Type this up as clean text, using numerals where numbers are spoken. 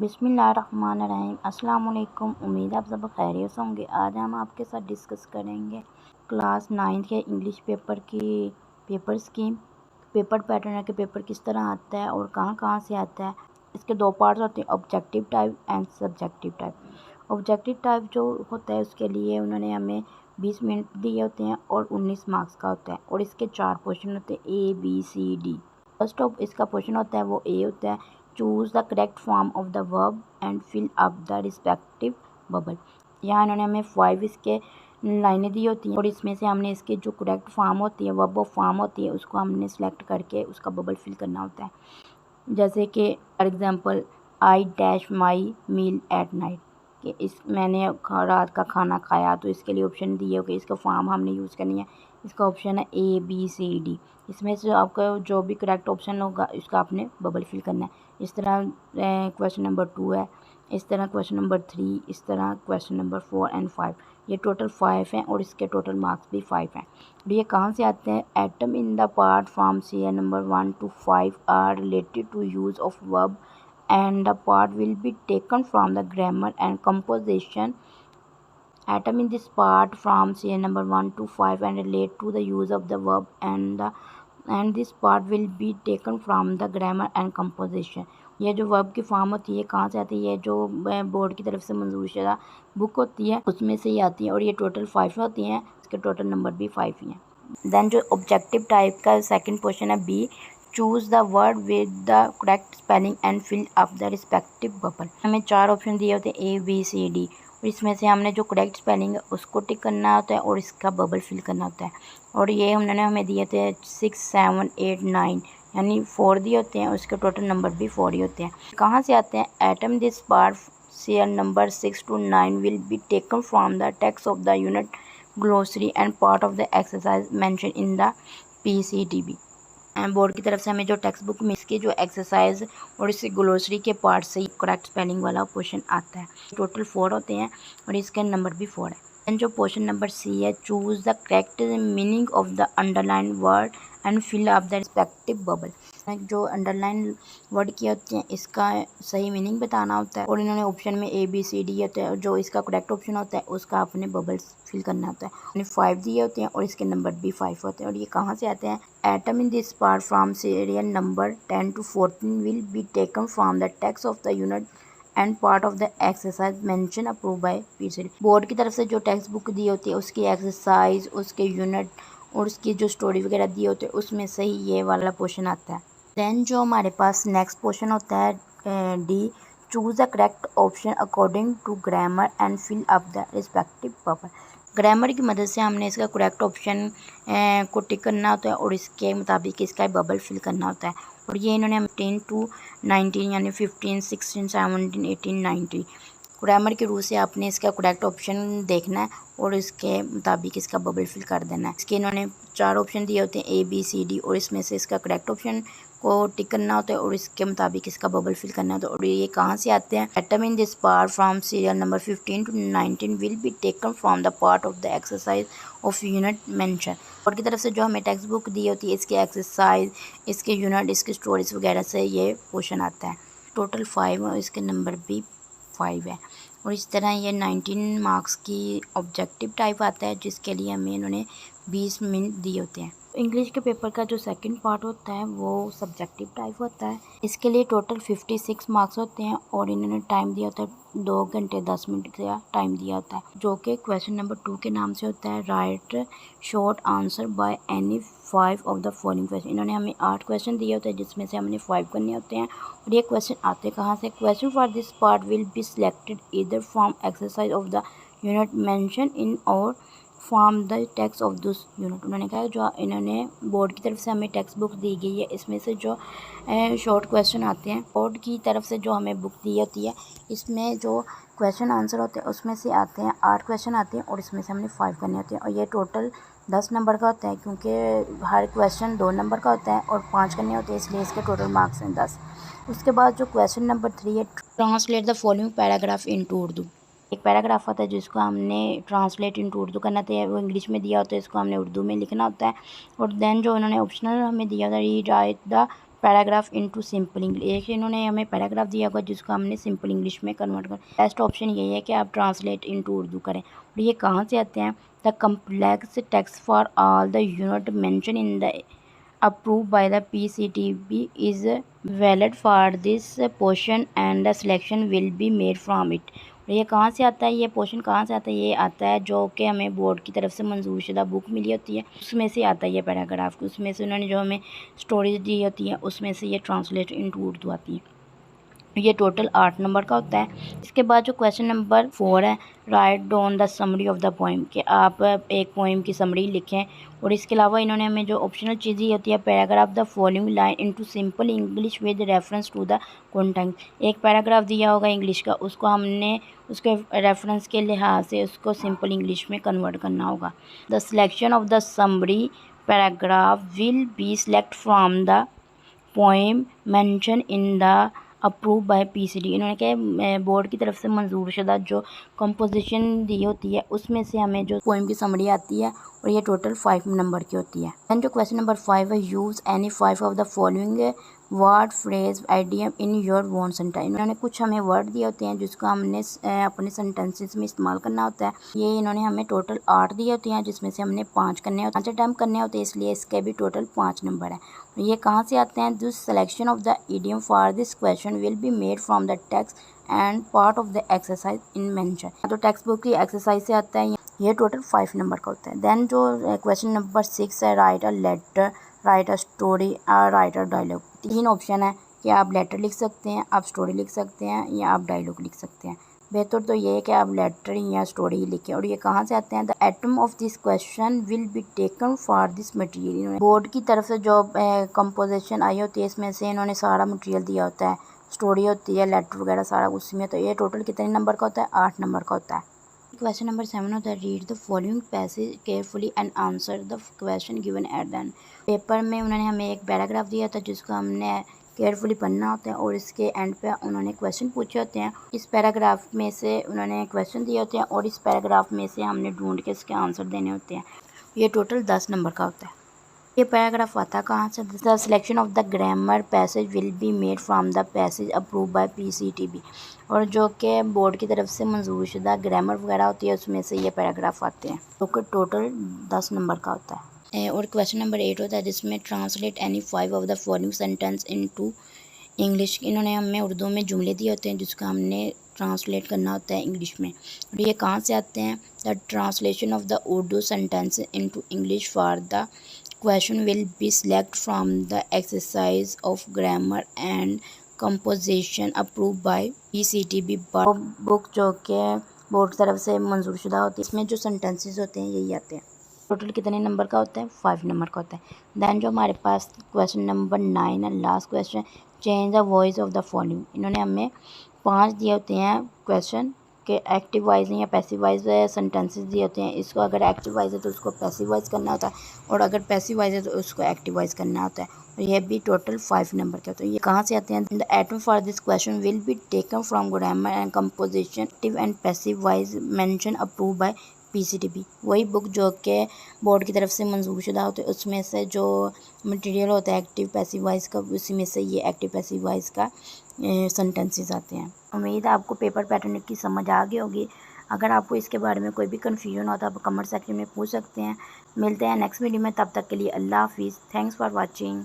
बिस्मिल्लाहिर्रहमानिर्रहीम। अस्सलाम वालेकुम। उम्मीद है आप सब खैरियत से होंगे। आज हम आपके साथ डिस्कस करेंगे क्लास 9 के इंग्लिश पेपर की पेपर स्कीम, पेपर पैटर्न है कि पेपर किस तरह आता है और कहाँ कहाँ से आता है। इसके दो पार्ट्स होते हैं, objective type and subjective type. Objective type जो होता है उसके लिए उन्होंने हमें 20 मिनट दिए होते हैं और 19 मार्क्स का होता है और इसके 4 क्वेश्चन होते हैं, ABCD। फर्स्ट ऑफ इसका क्वेश्चन होता है वो ए होता है, choose the correct form of the verb and fill up the respective bubble. यहाँ इन्होंने हमें 5 इसके लाइनें दी होती हैं और इसमें से हमने इसके जो करेक्ट फॉर्म होती है, वर्ब ऑफ फॉर्म होती है, उसको हमने सेलेक्ट करके उसका बबल फिल करना होता है। जैसे कि for example, I dash my meal at night, कि इस मैंने रात का खाना खाया, तो इसके लिए ऑप्शन दिए हो कि इसका फॉर्म हमने यूज़ करनी है। इसका ऑप्शन है ABCD। इसमें से आपका जो भी करेक्ट ऑप्शन होगा इसका आपने बबल फिल करना है। इस तरह क्वेश्चन नंबर 2 है, इस तरह क्वेश्चन नंबर 3, इस तरह क्वेश्चन नंबर 4 एंड 5। ये टोटल 5 हैं और इसके टोटल मार्क्स भी 5 हैं। और ये कहाँ से आते हैं? Item in the part from serial number 1 to 5 are related to use of verb and the part will be taken from the grammar and composition. Atom in this part from serial number 1 to 5 and relate to the use of the verb and this part will be taken from the grammar and composition. ये जो verb की form होती है कहाँ से आती है? ये जो बोर्ड की तरफ से मंजूर शुदा बुक होती है उसमें से ही आती है और ये टोटल 5 होती हैं। इसके टोटल नंबर भी 5 ही हैं। देन जो ऑब्जेक्टिव टाइप का सेकंड क्वेश्चन है B, choose the word with the correct spelling and fill up the respective bubble. हमें 4 ऑप्शन दिए होते हैं ABCD और इसमें से हमने जो करेक्ट स्पेलिंग है उसको टिक करना होता है और इसका बबल फिल करना होता है। और ये उन्होंने हमें दिए थे 6, 7, 8, 9 यानी 4 दिए होते हैं और इसके टोटल नंबर भी 4 ही होते हैं। कहाँ से आते हैं? Atom this part serial number 6 to 9 will be taken from the text of the unit glossary and part of the exercise mentioned in the PCTB। Board की तरफ से हमें जो टेक्स्ट बुक में इसके जो एक्सरसाइज और इसके ग्लोसरी के पार्ट से ही करेक्ट स्पेलिंग वाला क्वेश्चन आता है। टोटल 4 होते हैं और इसके नंबर भी 4 है। एंड जो क्वेश्चन नंबर सी है, choose the correct meaning of the underline word and fill up the respective bubble. जो अंडरलाइन वर्ड किए होते हैं इसका सही मीनिंग बताना होता है और इन्होंने ऑप्शन में ABCD होता है और जो इसका करेक्ट ऑप्शन होता है उसका अपने बबल्स फिल करना होता है। उन्हें 5 दिए होते हैं और इसके नंबर भी 5 होते हैं। और ये कहाँ से आते हैं? Item in this part from serial number 10 to 14 will be taken from the text of the unit and part of the exercise mention approve bye PCTB। Board की तरफ से जो टेक्स्ट बुक दी होती है उसकी एक्सरसाइज, उसके यूनिट और उसकी जो स्टोरी वगैरह दी होती है उसमें से ही ये वाला क्वेश्चन आता है। देन जो हमारे पास नेक्स्ट क्वेश्चन होता है D, choose the correct option according to grammar and fill up the respective bubble. Grammar की मदद से हमने इसका करेक्ट ऑप्शन को टिक करना होता है और इसके मुताबिक इसका बबल फिल करना होता है। और ये इन्होंने 10 to 19 यानी 15, 16, 17, 18, 19 ग्रामर के रूल से आपने इसका करेक्ट ऑप्शन देखना है और इसके मुताबिक इसका बबल फिल कर देना है। इसके इन्होंने 4 ऑप्शन दिए होते हैं ABCD और इसमें से इसका करेक्ट ऑप्शन को टिक करना होता है और इसके मुताबिक इसका बबल फिल करना होता है। और ये कहाँ से आते हैं? Item in this part from serial number 15 to 19 will be taken from the part of the exercise of unit mention. और की तरफ से जो हमें टेक्स्ट बुक दी होती है इसके एक्सरसाइज, इसके यूनिट, इसकी स्टोरीज वगैरह से ये क्वेश्चन आता है। टोटल 5 और इसके नंबर भी 5 है। और इस तरह ये 19 मार्क्स की ऑब्जेक्टिव टाइप आता है जिसके लिए हमें इन्होंने 20 मिनट दिए होते हैं। इंग्लिश के पेपर का जो सेकंड पार्ट होता है वो सब्जेक्टिव टाइप होता है। इसके लिए टोटल 56 मार्क्स होते हैं और इन्होंने टाइम दिया होता है 2 घंटे 10 मिनट का टाइम दिया होता है, जो कि क्वेश्चन नंबर 2 के नाम से होता है, right short answer by any 5 of the following question. इन्होंने हमें 8 क्वेश्चन दिए होते हैं जिसमें से हमने 5 करने होते हैं। और ये क्वेश्चन आते कहाँ से? Question for this part will be selected either from exercise of the unit mention in और from the text of this unit. उन्होंने कहा जो इन्होंने बोर्ड की तरफ से हमें टेक्स्ट बुक दी गई है इसमें से जो शॉर्ट क्वेश्चन आते हैं, बोर्ड की तरफ से जो हमें बुक दी होती है इसमें जो क्वेश्चन आंसर होते हैं उसमें से आते हैं 8 क्वेश्चन आते हैं और इसमें से हमने 5 करने होते हैं। और ये टोटल 10 नंबर का होता है क्योंकि हर क्वेश्चन 2 नंबर का होता है और 5 करने होते हैं, इसलिए इसके टोटल मार्क्स हैं 10। उसके बाद जो क्वेश्चन नंबर 3 है, translate the following paragraph into Urdu. एक पैराग्राफ होता है जिसको हमने ट्रांसलेट इनटू उर्दू करना था, वो इंग्लिश में दिया होता है, इसको हमने उर्दू में लिखना होता है। और देन जो उन्होंने ऑप्शनल हमें दिया था, rewrite the paragraph into simple English. एक इन्होंने हमें पैराग्राफ दिया होगा जिसको हमने सिंपल इंग्लिश में कन्वर्ट कर। बेस्ट ऑप्शन यही है कि आप ट्रांसलेट इनटू उर्दू करें। और ये कहाँ से आते हैं? The complex text for all the unit mention in the approved by the PCTB is valid for this portion and the selection will be made from it। और ये कहाँ से आता है? ये पोर्शन कहाँ से आता है? ये आता है जो कि हमें बोर्ड की तरफ से मंजूर शुदा बुक मिली होती है, उसमें से आता है ये पैराग्राफ। उसमें से उन्होंने जो हमें स्टोरीज दी होती है उसमें से ये ट्रांसलेट इनटू उर्दू आती है। ये टोटल 8 नंबर का होता है। इसके बाद जो क्वेश्चन नंबर 4 है, write down the summary of the poem, कि आप एक पोइम की समरी लिखें। और इसके अलावा इन्होंने हमें जो ऑप्शनल चीज़ें होती है, paragraph the following line into simple English with reference to the content. एक पैराग्राफ दिया होगा इंग्लिश का, उसको हमने उसके रेफरेंस के लिहाज से उसको सिंपल इंग्लिश में कन्वर्ट करना होगा। The selection of the summary paragraph will be select from the poem mention in the approve by PCD. इन्होंने क्या बोर्ड की तरफ से मंजूर शुदा जो कंपोजिशन दी होती है उसमें से हमें जो पोइम की समरी आती है और ये टोटल 5 नंबर की होती है। दैन जो क्वेश्चन नंबर 5 है, use any 5 of the following word phrase idiom in your own sentence. इन्होंने कुछ हमें वर्ड दिए होते हैं जिसको हमने अपने सेंटेंसेस में इस्तेमाल करना होता है। ये इन्होंने हमें टोटल 8 दिए होते हैं जिसमें से हमने 5 करने होते हैं, 5 अटैम्प्ट करने होते हैं, इसलिए इसके भी टोटल 5 नंबर है। ये कहाँ से आते हैं? This selection of the idiom for this question will be made from the text and part of the exercise in mention. तो टेक्स्ट बुक की एक्सरसाइज से आता है। ये टोटल 5 नंबर का होता है। देन जो क्वेश्चन नंबर 6 है, write a letter, write a story, write a dialogue. 3 option है कि आप लेटर लिख सकते हैं, आप स्टोरी लिख सकते हैं या आप डायलॉग लिख सकते हैं। बेहतर तो ये है कि आप लेटर या स्टोरी ही लिखें। और ये कहाँ से आते हैं? The atom of this question will be taken for this material. Board की तरफ से जो कंपोजिशन आई होती है इसमें से इन्होंने सारा मटेरियल दिया होता है, स्टोरी होती है, लेटर वगैरह सारा उसमें। तो ये टोटल कितने नंबर का होता है? 8 नंबर का होता है। क्वेश्चन नंबर 7 होता है, read the following passage carefully and answer the question given at the end. Paper में उन्होंने हमें एक पैराग्राफ दिया था जिसको हमने केयरफुली पढ़ना होता है और इसके एंड पे उन्होंने क्वेश्चन पूछे होते हैं। इस पैराग्राफ में से उन्होंने क्वेश्चन दिए होते हैं और इस पैराग्राफ में से हमने ढूंढ के इसके आंसर देने होते हैं। ये टोटल 10 नंबर का होता है। ये पैराग्राफ आता कहाँ से? The selection of the grammar passage will be made from the passage approve by PCTB. और जो कि बोर्ड की तरफ से मंजूर शुदा ग्रामर वगैरह होती है उसमें से ये पैराग्राफ आते हैं। तो टोटल 10 नंबर का होता है। और क्वेश्चन नंबर 8 होता है जिसमें translate any 5 of the following sentence into English. इन्होंने हमें उर्दू में जुमले दिए होते हैं जिसको हमने ट्रांसलेट करना होता है इंग्लिश में। और ये कहाँ से आते हैं? The translation of the Urdu sentence into English for the question will be select from the exercise of grammar and composition approve by PCTB book, जो कि बोर्ड की तरफ से मंजूर शुदा होती है। इसमें जो सेंटेंसेस होते हैं यही आते हैं। टोटल कितने नंबर का होता है? 5 नंबर का होता है। दैन जो हमारे पास क्वेश्चन नंबर 9 है, last question, change the voice of the following. इन्होंने हमें 5 दिए होते हैं क्वेश्चन के एक्टिव वाइज या पैसिव वाइज सेंटेंसेस दिए होते हैं। इसको अगर एक्टिव वाइज है तो उसको पैसिव वाइज करना होता है और अगर पैसिव वाइज है तो उसको एक्टिव वाइज करना होता है। और ये भी टोटल 5 नंबर के होते हैं। ये कहाँ से आते हैं? The item for this question will be taken from grammar and composition active and passive wise mention approve by PCTB. वही बुक जो कि बोर्ड की तरफ से मंजूर शुदा होते हैं उसमें से जो मटेरियल होता है एक्टिव पैसिव वाइज का, उसी में से ये एक्टिव पैसिव वाइज का सेंटेंसेस आते हैं। उम्मीद है आपको पेपर पैटर्न की समझ आ गई होगी। अगर आपको इसके बारे में कोई भी कन्फ्यूजन हो तो आप कमेंट सेक्शन में पूछ सकते हैं। मिलते हैं नेक्स्ट वीडियो में, तब तक के लिए अल्लाह हाफिज़। Thanks for watching.